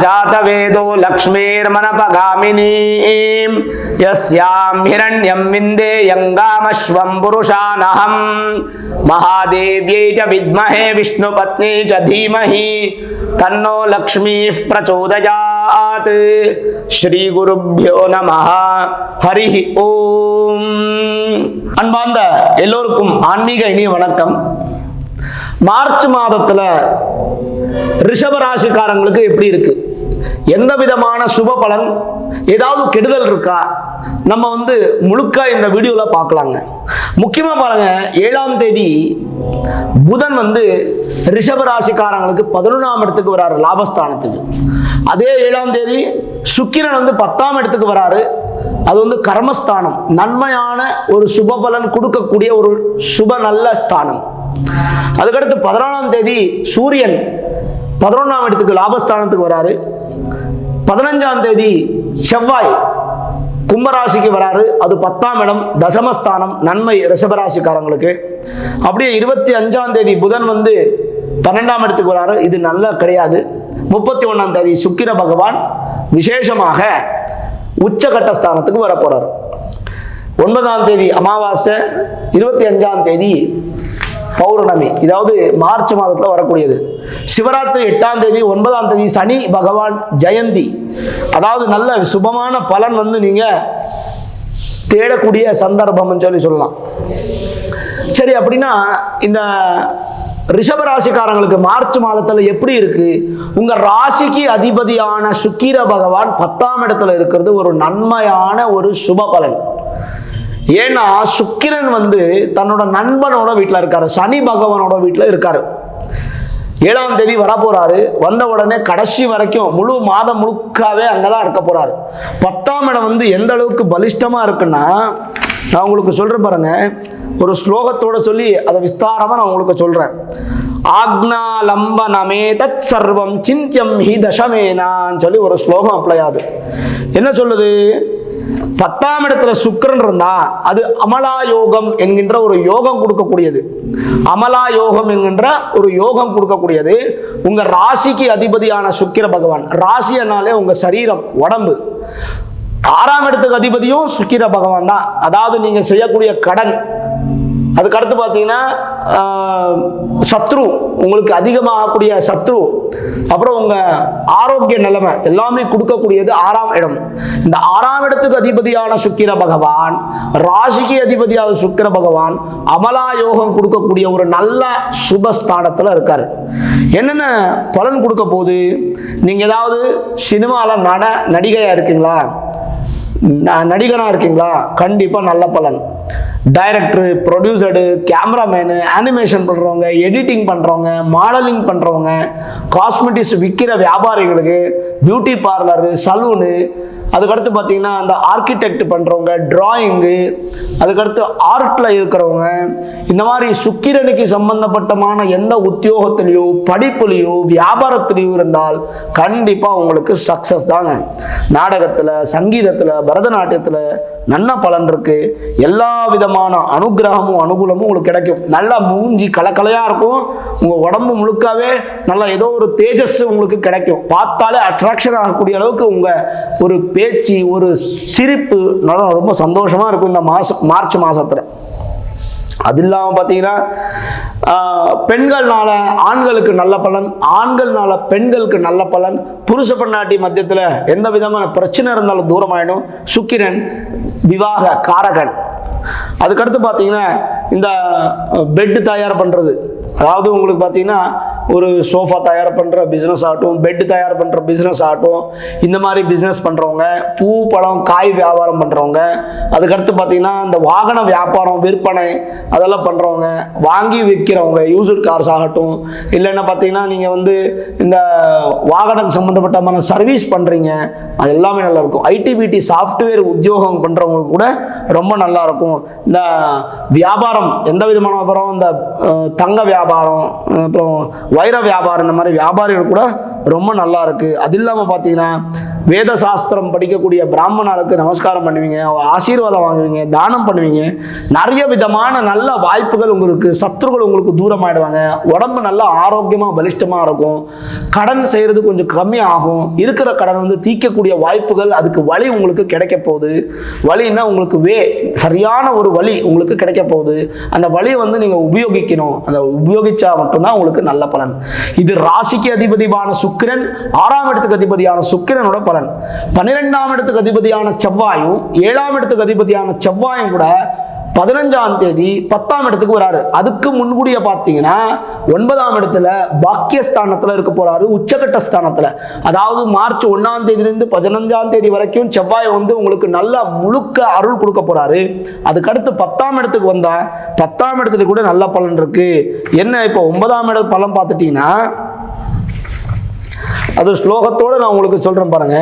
जातवेदो लक्ष्मीर्मनपगामिनीं यस्यां हिरण्यं विन्दे यङ्गामश्वं पुरुषानहं महादेव्यै च विद्महे विष्णुपत्नी च धीमहि तन्नो लक्ष्मीः प्रचोदयात्। श्री गुरुभ्यो नमः। हरि ओम। அன்பார்ந்த எல்லோருக்கும் ஆன்மீக இனிய வணக்கம். மார்ச் மாதத்துல ரிஷப ராசிக்காரங்களுக்கு எப்படி இருக்கு, எந்த விதமான சுப பலன், ஏதாவது கெடுதல் இருக்கா, நம்ம முழுக்க இந்த வீடியோல பார்க்கலாங்க. முக்கியமா பாருங்க, 7ஆம் தேதி புதன் ரிஷப ராசிக்காரங்களுக்கு 11ஆம் இடத்துக்கு வராரு, லாபஸ்தானத்துக்கு. அதே 7ஆம் தேதி சுக்கிரன் 10ஆம் இடத்துக்கு வராரு, அது கர்மஸ்தானம், நன்மையான ஒரு சுப பலன் கொடுக்கக்கூடிய ஒரு சுப நல்ல ஸ்தானம். அதுக்கடுத்து 14ஆம் தேதி சூரியன் 11ஆம் இடத்துக்கு லாபஸ்தானத்துக்கு வராரு. 15ஆம் தேதி செவ்வாய் கும்பராசிக்கு வராரு, அது 10ஆம் இடம், தசமஸ்தானம், நன்மை ரிஷபராசிக்காரங்களுக்கு. அப்படியே 25ஆம் தேதி புதன் 12ஆம் இடத்துக்கு வராரு, இது நல்லா கிடையாது. 31ஆம் தேதி சுக்கிர பகவான் விசேஷமாக உச்சகட்ட ஸ்தானத்துக்கு வர போறாரு. 9ஆம் தேதி அமாவாசை, 25ஆம் தேதி பௌர்ணமி, இதாவது மார்ச் மாதத்தில் வரக்கூடியது. சிவராத்திரி 8ஆம் தேதி, 9ஆம் தேதி சனி பகவான் ஜெயந்தி. அதாவது நல்ல சுபமான பலன் நீங்க தேடக்கூடிய சந்தர்ப்பம் சொல்லலாம். சரி, அப்படின்னா இந்த ரிஷப ராசிக்காரங்களுக்கு மார்ச் மாதத்துல எப்படி இருக்கு? உங்க ராசிக்கு அதிபதியான சுக்கிர பகவான் 10ஆம் இடத்துல இருக்கிறது ஒரு நன்மையான ஒரு சுப பலன். ஏன்னா சுக்கிரன் தன்னோட நண்பனோட வீட்டில் இருக்காரு, சனி பகவானோட வீட்டில் இருக்காரு. 7ஆம் தேதி வர போறாரு. வந்த உடனே கடைசி வரைக்கும் முழு மாதம் முழுக்காவே அங்கதான் இருக்க போறாரு. 10ஆம் இடம் எந்த அளவுக்கு பலிஷ்டமா இருக்குன்னா, நான் உங்களுக்கு சொல்றேன் பாருங்க, ஒரு ஸ்லோகத்தோட சொல்லி அதை விஸ்தாரமா நான் உங்களுக்கு சொல்றேன். ஆக்னா லம்ப நமே தத் சர்வம் சிந்தியம் ஹி தசமேனான்னு சொல்லி ஒரு ஸ்லோகம் அப்ளை ஆகுது. என்ன சொல்லுது? 10ஆம் இடத்துல சுக்கிரன் இருந்தா அது அமலா யோகம் என்கின்ற ஒரு யோகம் கொடுக்கக்கூடியது. அமலா யோகம் என்கின்ற ஒரு யோகம் கொடுக்கக்கூடியது. உங்க ராசிக்கு அதிபதியான சுக்கிர பகவான், ராசினாலே உங்க சரீரம், உடம்பு. 6ஆம் இடத்துக்கு அதிபதியும் சுக்கிர பகவான் தான். அதாவது நீங்க செய்யக்கூடிய கடன், அதுக்கடுத்து பார்த்தீங்கன்னா சத்ரு, உங்களுக்கு அதிகமாகக்கூடிய சத்ரு, அப்புறம் உங்க ஆரோக்கிய நிலைமை எல்லாமே கொடுக்கக்கூடியது 6ஆம் இடம். இந்த 6ஆம் இடத்துக்கு அதிபதியான சுக்கிர பகவான், ராசிக்கு அதிபதியான சுக்கிர பகவான் அமலா யோகம் கொடுக்கக்கூடிய ஒரு நல்ல சுபஸ்தானத்துல இருக்காரு. என்னென்ன பலன் கொடுக்க போகுது? நீங்க ஏதாவது சினிமால நடிகையா இருக்கீங்களா, நடிகனா இருக்கீங்களா, கண்டிப்பா நல்ல பலன். டைரக்டரு, ப்ரொடியூசரு, கேமராமேனு, அனிமேஷன் பண்றவங்க, எடிட்டிங் பண்றவங்க, மாடலிங் பண்றவங்க, காஸ்மெட்டிக்ஸ் விற்கிற வியாபாரிகளுக்கு, பியூட்டி பார்லரு, சலூனு, அதுக்கடுத்து பார்த்தீங்கன்னா அந்த ஆர்கிடெக்ட் பண்றவங்க, டிராயிங்கு, அதுக்கடுத்து ஆர்ட்ல இருக்கிறவங்க, இந்த மாதிரி சுக்கிரனுக்கு சம்பந்தப்பட்டமான எந்த உத்தியோகத்திலையோ படிப்புலையோ வியாபாரத்திலையோ இருந்தால் கண்டிப்பா உங்களுக்கு சக்சஸ் தாங்க. நாடகத்துல, சங்கீதத்துல, பரதநாட்டியத்துல நல்ல பலன் இருக்கு. எல்லா விதமான அனுகிரகமும் அனுகூலமும் உங்களுக்கு கிடைக்கும். நல்லா மூஞ்சி கலக்கலையா இருக்கும். உங்க உடம்பு முழுக்காவே நல்ல ஏதோ ஒரு தேஜஸ் உங்களுக்கு கிடைக்கும். பார்த்தாலே அட்ராக்ஷன் ஆகக்கூடிய அளவுக்கு உங்க ஒரு பேச்சு, ஒரு சிரிப்பு நல்லா ரொம்ப சந்தோஷமா இருக்கும் இந்த மார்ச் மாசத்துல. அது இல்லாமல் பார்த்தீங்கன்னா பெண்கள்னால ஆண்களுக்கு நல்ல பலன், ஆண்கள்னால பெண்களுக்கு நல்ல பலன். புருஷ பெண்ணாட்டி மத்தியத்தில் எந்த விதமான பிரச்சனை இருந்தாலும் தூரமாயிடும். சுக்கிரன் விவாக காரகன். அதுக்கடுத்து பார்த்தீங்கன்னா இந்த பெட்டு தயார் பண்ணுறது, அதாவது உங்களுக்கு பார்த்தீங்கன்னா ஒரு சோஃபா தயார் பண்ணுற பிஸ்னஸ் ஆகட்டும், பெட்டு தயார் பண்ணுற பிஸ்னஸ் ஆகட்டும், இந்த மாதிரி பிஸ்னஸ் பண்ணுறவங்க, பூ பழம் காய் வியாபாரம் பண்ணுறவங்க, அதுக்கடுத்து பார்த்தீங்கன்னா இந்த வாகன வியாபாரம் விற்பனை அதெல்லாம் பண்ணுறவங்க, வாங்கி விற்கிறவங்க, யூஸ்டு கார்ஸ் ஆகட்டும், இல்லைன்னா பார்த்தீங்கன்னா நீங்கள் இந்த வாகனம் சம்மந்தப்பட்டமான சர்வீஸ் பண்ணுறீங்க, அது எல்லாமே நல்லாயிருக்கும். ஐடிபிடி சாஃப்ட்வேர் உத்தியோகம் பண்ணுறவங்களுக்கு கூட ரொம்ப நல்லாயிருக்கும். இந்த வியாபாரம் எந்த விதமான வியாபாரம், இந்த தங்க வியாபாரம், அப்புறம் வைர வியாபாரம், இந்த மாதிரி வியாபாரிகள் கூட ரொம்ப நல்லா இருக்குது. அது இல்லாமல் பார்த்தீங்கன்னா வேத சாஸ்திரம் படிக்கக்கூடிய பிராமணர்களுக்கு நமஸ்காரம் பண்ணுவீங்க, ஆசீர்வாதம் வாங்குவீங்க, தானம் பண்ணுவீங்க. நிறைய விதமான நல்ல வாய்ப்புகள் உங்களுக்கு, சத்துருகள் உங்களுக்கு தூரமாயிடுவாங்க. உடம்பு நல்லா ஆரோக்கியமாக பலிஷ்டமாக இருக்கும். கடன் செய்கிறது கொஞ்சம் கம்மியாகும். இருக்கிற கடன் வந்து தீர்க்கக்கூடிய வாய்ப்புகள், அதுக்கு வழி உங்களுக்கு கிடைக்க போகுது. வழின்னா உங்களுக்கு சரியான ஒரு வழி உங்களுக்கு கிடைக்க போகுது. அந்த வழியை வந்து நீங்கள் உபயோகிக்கணும். அந்த உபயோகிச்சா மட்டும்தான் உங்களுக்கு நல்ல பலன். இது ராசிக்கு அதிபதியான சுக்கிரன், 6ஆம் இடத்துக்கு அதிபதியான சுக்கிரனோட பலன். 12ஆம் இடத்துக்கு அதிபதியான செவ்வாயும் 7ஆம் இடத்துக்கு அதிபதியான செவ்வாயும் கூட 15ஆம் தேதி 10ஆம் இடத்துக்கு வராரு. அதுக்கு முன்கூடிய பார்த்தீங்கன்னா 9ஆம் இடத்துல பாக்கியஸ்தானத்தில் இருக்க போறாரு, உச்சகட்ட ஸ்தானத்தில். அதாவது மார்ச் 1ஆம் தேதியிலிருந்து 15ஆம் தேதி வரைக்கும் செவ்வாய் வந்து உங்களுக்கு நல்ல முழுக்க அருள் கொடுக்க போறாரு. அதுக்கடுத்து 10ஆம் இடத்துக்கு வந்தா 10ஆம் இடத்துல கூட நல்ல பலன் இருக்கு. என்ன இப்போ 9ஆம் இட பலன் பார்த்துட்டீங்கன்னா அது ஸ்லோகத்தோடு நான் உங்களுக்கு சொல்றேன் பாருங்க.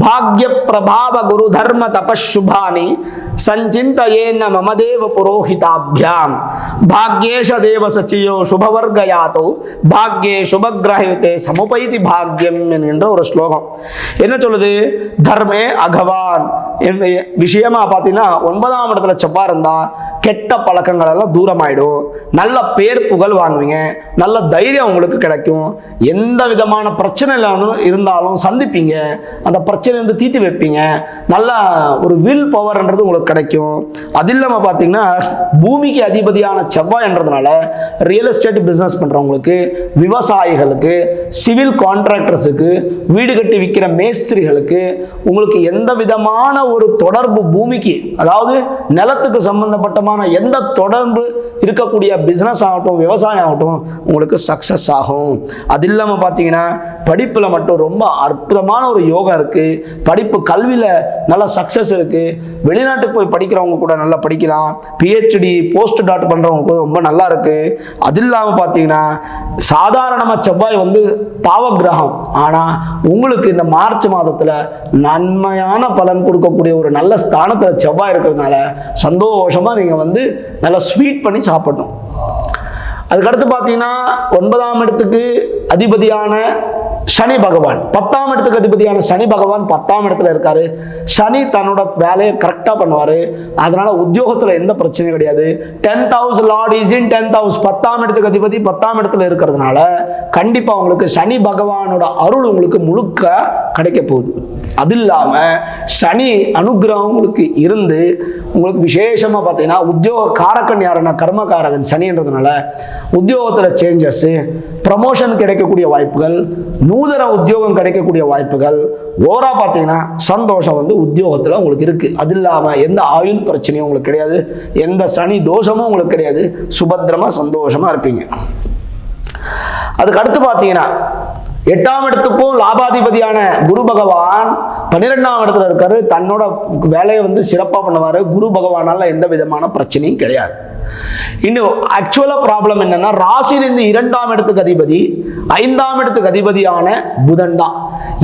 பாக்ய பிரபாவ குரு தர்ம தபசுபானி சஞ்சிந்தயேன மமதேவ புரோஹிதாபியாம் பாக்யேஷ தேவ சச்சியோ சுபவர்கயாதோ பாக்யே சுபகிரஹயுதே சமுபைதி பாக்யம் என்கின்ற ஒரு ஸ்லோகம். என்ன சொல்லுது? தர்மே அகவான் விஷயமா பார்த்தீங்கன்னா 9ஆம் இடத்துல செவ்வாய் இருந்தா கெட்ட பழக்கங்கள் எல்லாம் தூரமாயிடும். நல்ல பேர் புகழ் வாங்குவீங்க, நல்ல தைரியம் உங்களுக்கு கிடைக்கும். எந்த விதமான பிரச்சனை இருந்தாலும் சந்திப்பீங்க, அந்த பிரச்சனை வந்து தீர்த்து வைப்பீங்க. நல்ல ஒரு வில் பவர்ன்றது உங்களுக்கு கிடைக்கும். அது இல்லாமல் பார்த்தீங்கன்னா பூமிக்கு அதிபதியான செவ்வாய் என்றதுனால ரியல் எஸ்டேட் பிஸ்னஸ் பண்ணுறவங்களுக்கு, விவசாயிகளுக்கு, சிவில் கான்ட்ராக்டர்ஸுக்கு, வீடு கட்டி விற்கிற மேஸ்திரிகளுக்கு உங்களுக்கு எந்த விதமான ஒரு தொடர்பு பூமிக்கு, அதாவது நிலத்துக்கு சம்பந்தப்பட்ட எந்த தொடர்பு இருக்கக்கூடிய பிசினஸ் ஆகட்டும், விவசாயம் ஆகட்டும், உங்களுக்கு சக்சஸ் ஆகும். அது இல்லாம பாத்தீங்கன்னா படிப்புல மட்டும் ரொம்ப அற்புதமான ஒரு யோகம் இருக்கு. படிப்பு கல்வியில நல்ல சக்சஸ் இருக்கு. வெளிநாட்டுக்கு போய் படிக்கிறவங்க கூட நல்லா படிக்கலாம். PhD போஸ்ட் டாட் பண்றவங்க கூட ரொம்ப நல்லா இருக்கு. அது இல்லாம பாத்தீங்கன்னா சாதாரணமா செவ்வாய் வந்து பாவ கிரகம், ஆனா உங்களுக்கு இந்த மார்ச் மாதத்துல நன்மையான பலன் கொடுக்கக்கூடிய ஒரு நல்ல ஸ்தானத்துல செவ்வாய் இருக்கிறதுனால சந்தோஷமா நீங்க வந்து நல்லா ஸ்வீட் பண்ணி சாப்பிடணும். அதுக்கடுத்து பார்த்தீங்கன்னா 9ஆம் இடத்துக்கு அதிபதியான சனி பகவான், 10ஆம் இடத்துக்கு அதிபதியான சனி பகவான் 10ஆம் இடத்துல இருக்காரு. சனி தன்னோட வேலையை கரெக்டாக பண்ணுவார். அதனால உத்தியோகத்தில் எந்த பிரச்சனையும் கிடையாது. 10th house Lord is in 10th house, 10ஆம் இடத்துக்கு அதிபதி 10ஆம் இடத்துல இருக்கிறதுனால கண்டிப்பாக உங்களுக்கு சனி பகவானோட அருள் உங்களுக்கு முழுக்க கிடைக்க போகுது. அது இல்லாமல் சனி அனுகிரகம் உங்களுக்கு இருந்து உங்களுக்கு விசேஷமாக பார்த்தீங்கன்னா உத்தியோக காரகன் யாருன்னா கர்மகாரகன் சனின்றதுனால உத்தியோகத்தில் சேஞ்சஸ், ப்ரமோஷன் கிடைக்கக்கூடிய வாய்ப்புகள், நூதன உத்தியோகம் கிடைக்கக்கூடிய வாய்ப்புகள், ஓரா பார்த்தீங்கன்னா சந்தோஷம் வந்து உத்தியோகத்தில் உங்களுக்கு இருக்குது. அது இல்லாமல் எந்த ஆயுள் பிரச்சனையும் உங்களுக்கு கிடையாது, எந்த சனி தோஷமும் உங்களுக்கு கிடையாது. சுபத்திரமாக சந்தோஷமாக இருப்பீங்க. அதுக்கு அடுத்து பார்த்தீங்கன்னா 8ஆம் இடத்துக்கும் லாபாதிபதியான குரு பகவான் 12ஆம் இடத்துல இருக்காரு. தன்னோட வேலையை வந்து சிறப்பாக பண்ணுவார். குரு பகவானால எந்த விதமான பிரச்சனையும் கிடையாது. இன்னும் ஆக்சுவலா ப்ராப்ளம் என்னன்னா ராசியிலிருந்து 2ஆம் இடத்துக்கு அதிபதி 5ஆம் இடத்துக்கு அதிபதியான புதன் தான்.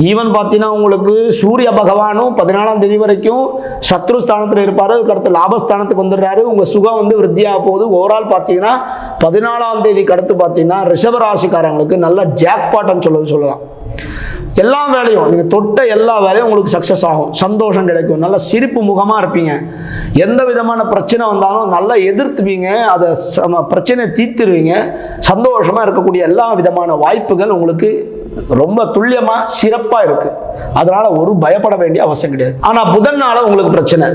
ஈவன் பார்த்தீங்கன்னா உங்களுக்கு சூரிய பகவானும் 14ஆம் தேதி வரைக்கும் சத்ருஸ்தானத்தில் இருப்பாரு. அதுக்கடுத்து லாபஸ்தானத்துக்கு வந்துடுறாரு. உங்க சுகம் வந்து விருத்தியாக போகுது. ஓவரால் பார்த்தீங்கன்னா 14ஆம் தேதிக்கு அடுத்து பார்த்தீங்கன்னா ரிஷபராசிக்காரங்களுக்கு நல்ல ஜாக்பாட்டம் சொல்லலாம். எல்லா வேலையும் நீங்க தொட்ட எல்லா வேலையும் உங்களுக்கு சக்சஸ் ஆகும். சந்தோஷம் கிடைக்கும். நல்ல சிரிப்பு முகமா இருப்பீங்க. எந்த விதமான பிரச்சனை வந்தாலும் நல்லா எதிர்த்துவீங்க. அதை பிரச்சனையை தீர்த்துருவீங்க. சந்தோஷமா இருக்கக்கூடிய எல்லா விதமான வாய்ப்புகள் உங்களுக்கு ரொம்ப துல்லியமா சிறப்பா இருக்கு. அதனால ஒரு பயப்பட வேண்டிய அவசியம் கிடையாது. ஆனா புதன்னால உங்களுக்கு பிரச்சனை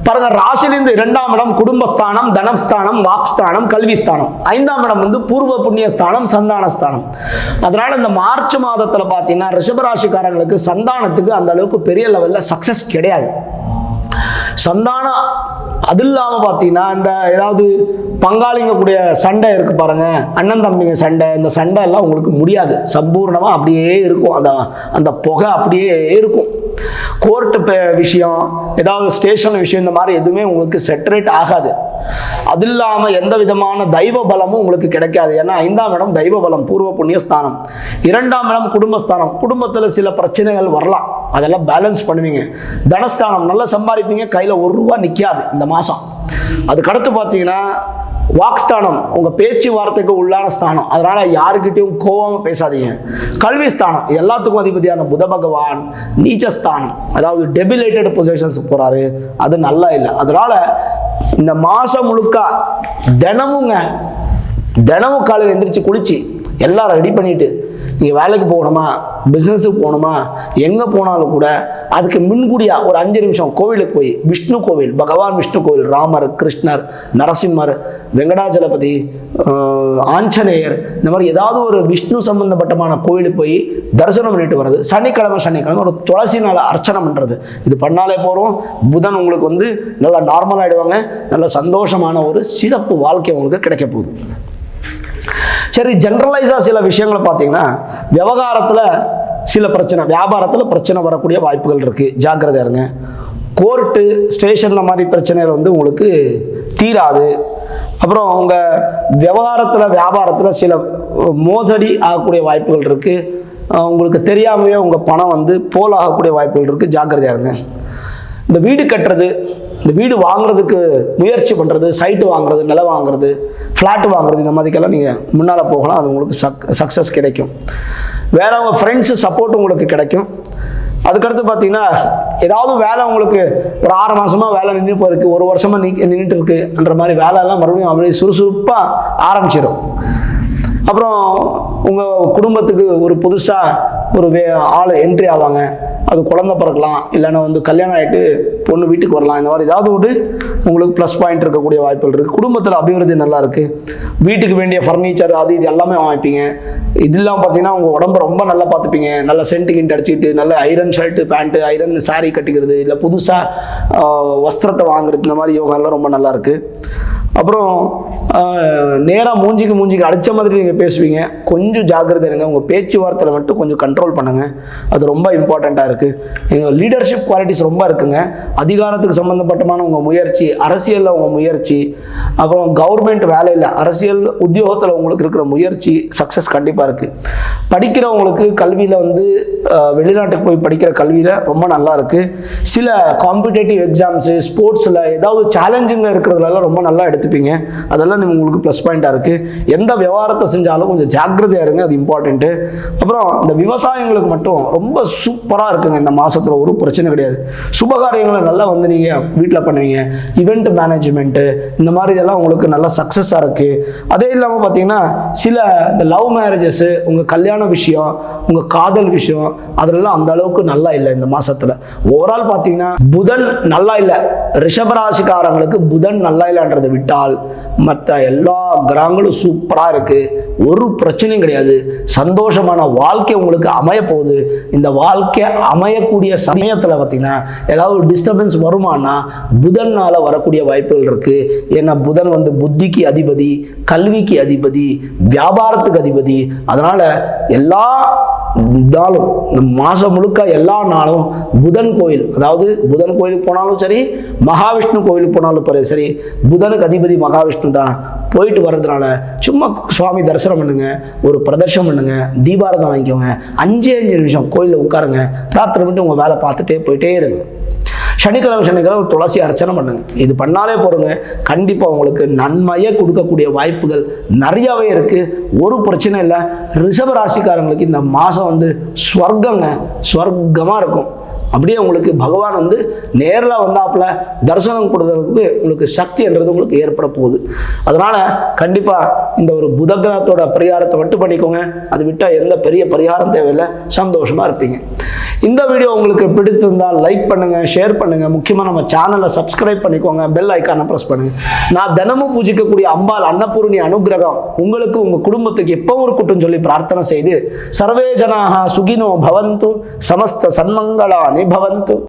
பாருங்க. ராசியிலிருந்து 2ஆம் இடம் குடும்பஸ்தானம், தனஸ்தானம், வாக்ஸ்தானம், கல்விஸ்தானம். 5ஆம் இடம் வந்து பூர்வ புண்ணிய ஸ்தானம், சந்தான ஸ்தானம். அதனால இந்த மார்ச் மாதத்துல பாத்தீங்கன்னா ரிஷபராசிக்காரங்களுக்கு சந்தானத்துக்கு அந்த அளவுக்கு பெரிய லெவல்ல சக்சஸ் கிடையாது. சந்தானம் அது இல்லாம பாத்தீங்கன்னா இந்த ஏதாவது பங்காளிங்க கூடிய சண்டை இருக்கு பாருங்க, அண்ணன் தம்பிங்க சண்டை, இந்த சண்டை எல்லாம் உங்களுக்கு முடியாது. சம்பூர்ணமா அப்படியே இருக்கும். அந்த புகை அப்படியே இருக்கும். கோர்ட்டு விஷயம், ஏதாவது ஸ்டேஷன் விஷயம், இந்த மாதிரி எதுவுமே உங்களுக்கு செட்டரேட் ஆகாது. அது இல்லாம எந்த விதமான தெய்வ பலமும் உங்களுக்கு கிடைக்காது. ஏன்னா 5ஆம் இடம் தெய்வ பலம், பூர்வ புண்ணிய ஸ்தானம். 2ஆம் இடம் குடும்பஸ்தானம். குடும்பத்துல சில பிரச்சனைகள் வரலாம், அதெல்லாம் பேலன்ஸ் பண்ணுவீங்க. தனஸ்தானம் நல்லா சம்பாதிப்பீங்க. கையில 1 ரூபா நிக்காது இந்த மாசம். அதுக்கடுத்து பார்த்தீங்கன்னா வாக்ஸ்தானம் உங்கள் பேச்சு வார்த்தைக்கு உள்ளான ஸ்தானம், அதனால் யாருக்கிட்டையும் கோபமாக பேசாதீங்க. கல்வி ஸ்தானம் எல்லாத்துக்கும் அதிபதியான புத பகவான் நீச்சஸ்தானம், அதாவது டெபிலேட்டட் பொசிஷன்ஸ் போகிறாரு, அது நல்லா இல்லை. அதனால் இந்த மாதம் முழுக்க தினமும் காலையில் எந்திரிச்சு குளிச்சு எல்லாம் ரெடி பண்ணிட்டு நீங்கள் வேலைக்கு போகணுமா, பிஸ்னஸுக்கு போகணுமா, எங்கே போனாலும் கூட அதுக்கு முன்கூடியா ஒரு 5 நிமிஷம் கோவிலுக்கு போய் விஷ்ணு கோவில், பகவான் விஷ்ணு கோவில், ராமர், கிருஷ்ணர், நரசிம்மர், வெங்கடாஜலபதி, ஆஞ்சநேயர், இந்த மாதிரி ஏதாவது ஒரு விஷ்ணு சம்பந்தப்பட்டமான கோவிலுக்கு போய் தரிசனம் பண்ணிட்டு வர்றது. சனிக்கிழமை ஒரு துளசினால அர்ச்சனை பண்ணுறது, இது பண்ணாலே போகிறோம். புதன் உங்களுக்கு வந்து நல்லா நார்மல் ஆகிடுவாங்க. நல்ல சந்தோஷமான ஒரு சிறப்பு வாழ்க்கை உங்களுக்கு கிடைக்க போகுது. சரி, ஜென்ரலைஸாக சில விஷயங்களை பார்த்தீங்கன்னா, விவகாரத்தில் சில பிரச்சனை, வியாபாரத்தில் பிரச்சனை வரக்கூடிய வாய்ப்புகள் இருக்குது, ஜாக்கிரதையா இருங்க. கோர்ட்டு ஸ்டேஷனில் மாதிரி பிரச்சனைகள் வந்து உங்களுக்கு தீராது. அப்புறம் உங்கள் வியாபாரத்தில் சில மோசடி ஆகக்கூடிய வாய்ப்புகள் இருக்குது. உங்களுக்கு தெரியாமையே உங்கள் பணம் வந்து போல் ஆகக்கூடிய வாய்ப்புகள் இருக்குது, ஜாக்கிரதையா இருங்க. இந்த வீடு கட்டுறது, இந்த வீடு வாங்குறதுக்கு முயற்சி பண்ணுறது, சைட்டு வாங்குறது, நிலம் வாங்குறது, ஃப்ளாட்டு வாங்குறது, இந்த மாதிரிக்கெல்லாம் நீங்கள் முன்னால் போகலாம். அது உங்களுக்கு சக்ஸஸ் கிடைக்கும். வேற உங்கள் ஃப்ரெண்ட்ஸு சப்போர்ட் உங்களுக்கு கிடைக்கும். அதுக்கடுத்து பார்த்தீங்கன்னா, ஏதாவது வேலை உங்களுக்கு ஒரு 6 மாதமாக வேலை நின்று போயிருக்கு, 1 வருஷமாக நின்றுட்டு இருக்குன்ற மாதிரி வேலையெல்லாம் மறுபடியும் அப்படியே சுறுசுறுப்பாக ஆரம்பிச்சிடும். அப்புறம் உங்கள் குடும்பத்துக்கு ஒரு புதுசாக ஒரு ஆள் என்ட்ரி ஆவாங்க. அது குழந்தை பிறக்கலாம், இல்லைன்னா வந்து கல்யாணம் ஆகிட்டு பொண்ணு வீட்டுக்கு வரலாம். இந்த மாதிரி ஏதாவது ஒரு உங்களுக்கு ப்ளஸ் பாயிண்ட் இருக்கக்கூடிய வாய்ப்புகள் இருக்குது. குடும்பத்தில் அபிவிருத்தி நல்லா இருக்குது. வீட்டுக்கு வேண்டிய ஃபர்னிச்சர் அது இது எல்லாமே வாங்கிப்பீங்க. இதெல்லாம் பார்த்தீங்கன்னா உங்கள் உடம்பை ரொம்ப நல்லா பார்த்துப்பீங்க. நல்லா சென்ட் அடிச்சுட்டு நல்ல iron shirt, pant, iron sari கட்டிக்கிறது, இல்லை புதுசாக வஸ்திரத்தை வாங்குறது, இந்த மாதிரி யோகாலாம் ரொம்ப நல்லா இருக்குது. அப்புறம் நேராக மூஞ்சிக்கு அடித்த மாதிரி நீங்கள் பேசுவீங்க. கொஞ்சம் ஜாக்கிரதை இருங்க. உங்கள் பேச்சுவார்த்தையில் மட்டும் கொஞ்சம் கண்ட்ரோல் பண்ணுங்கள். அது ரொம்ப இம்பார்ட்டண்ட்டாக இருக்குது. எங்கள் லீடர்ஷிப் குவாலிட்டிஸ் ரொம்ப இருக்குங்க. அதிகாரத்துக்கு சம்மந்தப்பட்டமான உங்கள் முயற்சி, அரசியலில் உங்கள் முயற்சி, அப்புறம் கவர்மெண்ட் வேலையில், அரசியல் உத்தியோகத்தில் உங்களுக்கு இருக்கிற முயற்சி சக்ஸஸ் கண்டிப்பாக இருக்குது. படிக்கிறவங்களுக்கு கல்வியில் வந்து வெளிநாட்டுக்கு போய் படிக்கிற கல்வியில் ரொம்ப நல்லா இருக்குது. சில காம்படிட்டிவ் எக்ஸாம்ஸு, ஸ்போர்ட்ஸில் ஏதாவது சேலஞ்சிங்கில் இருக்கிறதுலாம் ரொம்ப நல்லா எடுத்துப்பீங்க. அதெல்லாம் உங்களுக்கு ப்ளஸ் பாயிண்டாக இருக்குது. எந்த விவகாரத்தை செஞ்சாலும் கொஞ்சம் ஜாக்கிரதையாக இருங்க, அது இம்பார்ட்டண்ட்டு. அப்புறம் இந்த விவசாயங்களுக்கு மட்டும் ரொம்ப சூப்பராக இருக்குங்க. இந்த மாதத்தில் ஒரு பிரச்சனை கிடையாது. சுபகாரியங்களை நல்லா வந்து நீங்கள் வீட்டில் பண்ணுவீங்க. ஈவெண்ட் மேனேஜ்மெண்ட்டு, இந்த மாதிரி இதெல்லாம் உங்களுக்கு நல்லா சக்ஸஸாக இருக்குது. அதே இல்லாமல் பார்த்தீங்கன்னா, சில இந்த லவ் மேரேஜஸ்ஸு, உங்கள் கல்யாண விஷயம், உங்கள் காதல் விஷயம், அதெல்லாம் அந்த அளவுக்கு நல்லா இல்லை இந்த மாதத்தில். ஓவரால் பார்த்தீங்கன்னா புதன் நல்லா இல்லை. ரிஷபராசிக்காரங்களுக்கு புதன் நல்லா இல்லைன்றதை விட்டால் மற்ற எல்லா கிரகங்களும் சூப்பராக இருக்குது. ஒரு பிரச்சனையும் கிடையாது. சந்தோஷமான வாழ்க்கை உங்களுக்கு அமைய போகுது. இந்த வாழ்க்கை அமையக்கூடிய சமயத்தில் பார்த்தீங்கன்னா ஏதாவது டிஸ்டர்பன்ஸ் வருமானா புதனால் வரக்கூடிய வாய்ப்புகள் இருக்குது. ஏன்னா புதன் வந்து புத்திக்கு அதிபதி, கல்விக்கு அதிபதி, வியாபாரத்துக்கு அதிபதி. அதனால் எல்லா நாளும், மாதம் முழுக்க எல்லா நாளும் புதன் கோயில், அதாவது புதன் கோயிலுக்கு போனாலும் சரி, மகாவிஷ்ணு கோயிலுக்கு போனாலும் சரி, புதனுக்கு அதிபதி மகாவிஷ்ணு தான். போயிட்டு வர்றதுனால சும்மா சுவாமி தரிசனம் பண்ணுங்க, ஒரு பிரதர்ஷனம் பண்ணுங்க, தீபாரதம் வாங்கிக்கோங்க, 5 நிமிஷம் கோயிலில் உட்காருங்க, பிரார்த்தனை பண்ணிட்டு உங்கள் வேலை பார்த்துட்டே போயிட்டே இருங்க. சனிக்கிழமை துளசி அர்ச்சனை பண்ணுங்க. இது பண்ணாலே போறங்க, கண்டிப்பாக உங்களுக்கு நன்மையை கொடுக்கக்கூடிய வாய்ப்புகள் நிறையாவே இருக்கு. ஒரு பிரச்சனை இல்லை. ரிஷப ராசிக்காரங்களுக்கு இந்த மாதம் வந்து ஸ்வர்க்கமாக இருக்கும். அப்படியே உங்களுக்கு பகவான் வந்து நேரில் வந்தாப்புல தரிசனம் கொடுக்கறதுக்கு உங்களுக்கு சக்தின்றது உங்களுக்கு ஏற்பட போகுது. அதனால் கண்டிப்பாக இந்த ஒரு புத கிரகத்தோட பரிகாரத்தை மட்டும் பண்ணிக்கோங்க. அது விட்டால் எந்த பெரிய பரிகாரம் தேவையில்லை, சந்தோஷமாக இருப்பீங்க. இந்த வீடியோ உங்களுக்கு பிடித்திருந்தால் லைக் பண்ணுங்கள், ஷேர் பண்ணுங்கள். முக்கியமாக நம்ம சேனலை சப்ஸ்கிரைப் பண்ணிக்கோங்க, பெல் ஐக்கானை ப்ரெஸ் பண்ணுங்கள். நான் தினமும் பூஜிக்கக்கூடிய அம்பாள் அன்னபூர்ணி அனுகிரகம் உங்களுக்கு உங்கள் குடும்பத்துக்கு எப்பவும் இருக்கட்டும் சொல்லி பிரார்த்தனை செய்து, சர்வே ஜனாஹ சுகினோ பவந்து, சமஸ்த சன்மங்களானி பவந்து.